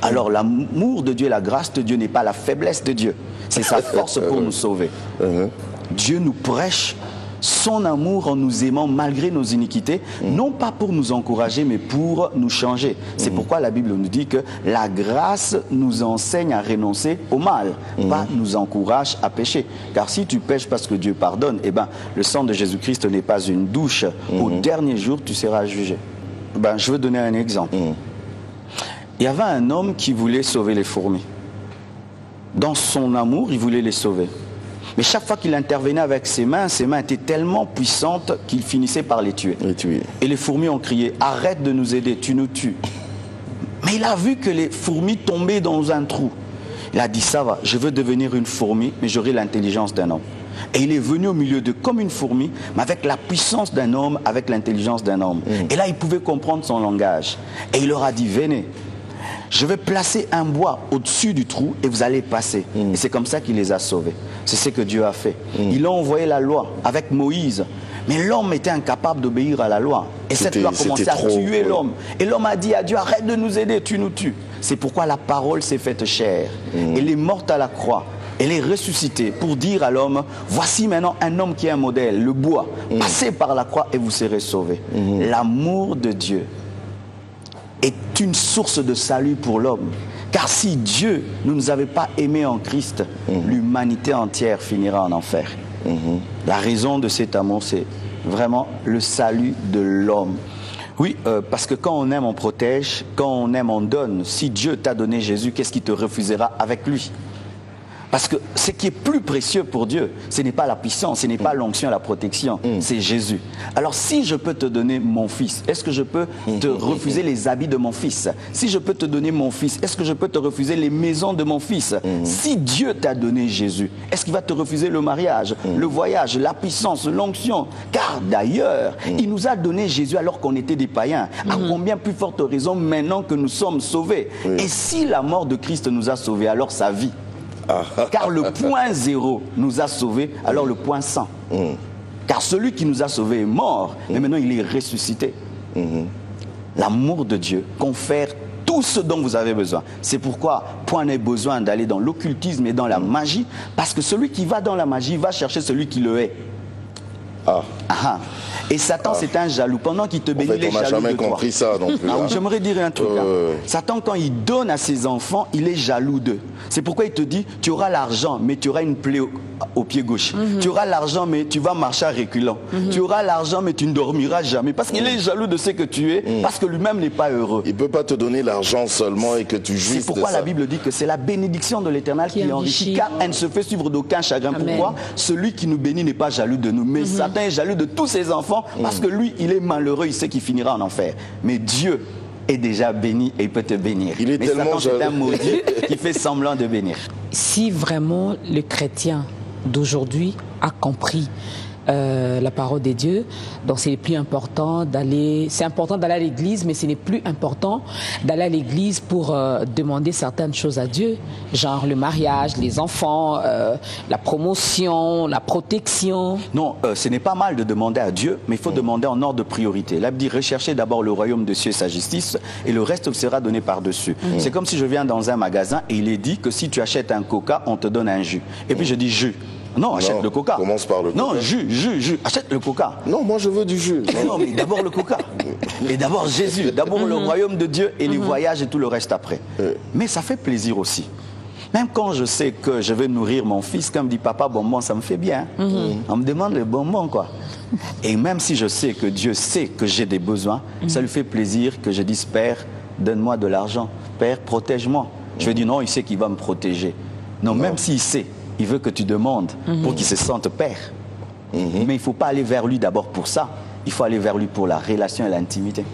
Alors l'amour de Dieu et la grâce de Dieu n'est pas la faiblesse de Dieu. C'est sa force pour nous sauver. Dieu nous prêche son amour en nous aimant malgré nos iniquités, non pas pour nous encourager, mais pour nous changer. C'est pourquoi la Bible nous dit que la grâce nous enseigne à renoncer au mal, pas nous encourage à pécher. Car si tu pêches parce que Dieu pardonne, eh ben, le sang de Jésus-Christ n'est pas une douche. Au dernier jour, tu seras jugé. Ben, je veux donner un exemple. Il y avait un homme qui voulait sauver les fourmis. Dans son amour, il voulait les sauver. Mais chaque fois qu'il intervenait avec ses mains étaient tellement puissantes qu'il finissait par les tuer. Et les fourmis ont crié, arrête de nous aider, tu nous tues. Mais il a vu que les fourmis tombaient dans un trou. Il a dit, ça va, je veux devenir une fourmi, mais j'aurai l'intelligence d'un homme. Et il est venu au milieu d'eux comme une fourmi, mais avec la puissance d'un homme, avec l'intelligence d'un homme. Et là, il pouvait comprendre son langage. Et il leur a dit, venez. Je vais placer un bois au-dessus du trou et vous allez passer. Et c'est comme ça qu'il les a sauvés. C'est ce que Dieu a fait. Il a envoyé la loi avec Moïse. Mais l'homme était incapable d'obéir à la loi. Et cette loi commençait à tuer l'homme. Et l'homme a dit à Dieu, arrête de nous aider, tu nous tues. C'est pourquoi la parole s'est faite chair. Elle est morte à la croix. Elle est ressuscitée pour dire à l'homme, voici maintenant un homme qui est un modèle, le bois. Passez par la croix et vous serez sauvés. L'amour de Dieu est une source de salut pour l'homme. Car si Dieu ne nous avait pas aimés en Christ, l'humanité entière finira en enfer. La raison de cet amour, c'est vraiment le salut de l'homme. Oui, parce que quand on aime, on protège. Quand on aime, on donne. Si Dieu t'a donné Jésus, qu'est-ce qu'il te refusera avec lui? Parce que ce qui est plus précieux pour Dieu, ce n'est pas la puissance, ce n'est pas l'onction, la protection, c'est Jésus. Alors si je peux te donner mon fils, est-ce que je peux te refuser les habits de mon fils? Si je peux te donner mon fils, est-ce que je peux te refuser les maisons de mon fils? Si Dieu t'a donné Jésus, est-ce qu'il va te refuser le mariage, le voyage, la puissance, l'onction? Car d'ailleurs, il nous a donné Jésus alors qu'on était des païens. À combien plus forte raison maintenant que nous sommes sauvés? Et si la mort de Christ nous a sauvés, alors sa vie. Car le point 0 nous a sauvés, alors le point 100. Car celui qui nous a sauvés est mort, mais maintenant il est ressuscité. L'amour de Dieu confère tout ce dont vous avez besoin. C'est pourquoi point n'est besoin d'aller dans l'occultisme et dans la magie, parce que celui qui va dans la magie va chercher celui qui le hait. Et Satan, c'est un jaloux. Pendant qu'il te bénit, il est jaloux de toi. On n'a jamais compris ça non plus. J'aimerais dire un truc. Satan, quand il donne à ses enfants, il est jaloux d'eux. C'est pourquoi il te dit, tu auras l'argent, mais tu auras une plaie au pied gauche. Tu auras l'argent, mais tu vas marcher à reculant. Tu auras l'argent, mais tu ne dormiras jamais. Parce qu'il est jaloux de ce que tu es, parce que lui-même n'est pas heureux. Il ne peut pas te donner l'argent seulement et que tu jouisses de ça. C'est pourquoi la Bible dit que c'est la bénédiction de l'Éternel qui enrichit, car elle ne se fait suivre d'aucun chagrin. Pourquoi? Celui qui nous bénit n'est pas jaloux de nous. Mais Satan est jaloux de tous ses enfants, parce que lui, il est malheureux, il sait qu'il finira en enfer. Mais Dieu est déjà béni et il peut te bénir. Mais Satan, c'est un maudit qui fait semblant de bénir. Si vraiment le chrétien d'aujourd'hui a compris la parole de Dieu, donc c'est plus important d'aller, c'est important d'aller à l'église, mais ce n'est plus important d'aller à l'église pour demander certaines choses à Dieu, genre le mariage, les enfants, la promotion, la protection. Non, ce n'est pas mal de demander à Dieu, mais il faut demander en ordre de priorité. La Bible dit, recherchez d'abord le royaume de Dieu et sa justice, et le reste sera donné par-dessus. C'est comme si je viens dans un magasin et il est dit que si tu achètes un coca, on te donne un jus. Et puis je dis jus. Non, achète le coca. Commence par le coca. Non, jus. Achète le coca. Non, moi je veux du jus. Non, mais d'abord le coca. Et d'abord Jésus. D'abord le royaume de Dieu et les voyages et tout le reste après. Mais ça fait plaisir aussi. Même quand je sais que je vais nourrir mon fils, quand il me dit papa bonbon, ça me fait bien. On me demande le bonbon, quoi. Et même si je sais que Dieu sait que j'ai des besoins, ça lui fait plaisir que je dise Père, donne-moi de l'argent. Père, protège-moi. Je vais dire non, il sait qu'il va me protéger. Non, même s'il sait, il veut que tu demandes pour qu'il se sente père. Mais il ne faut pas aller vers lui d'abord pour ça. Il faut aller vers lui pour la relation et l'intimité.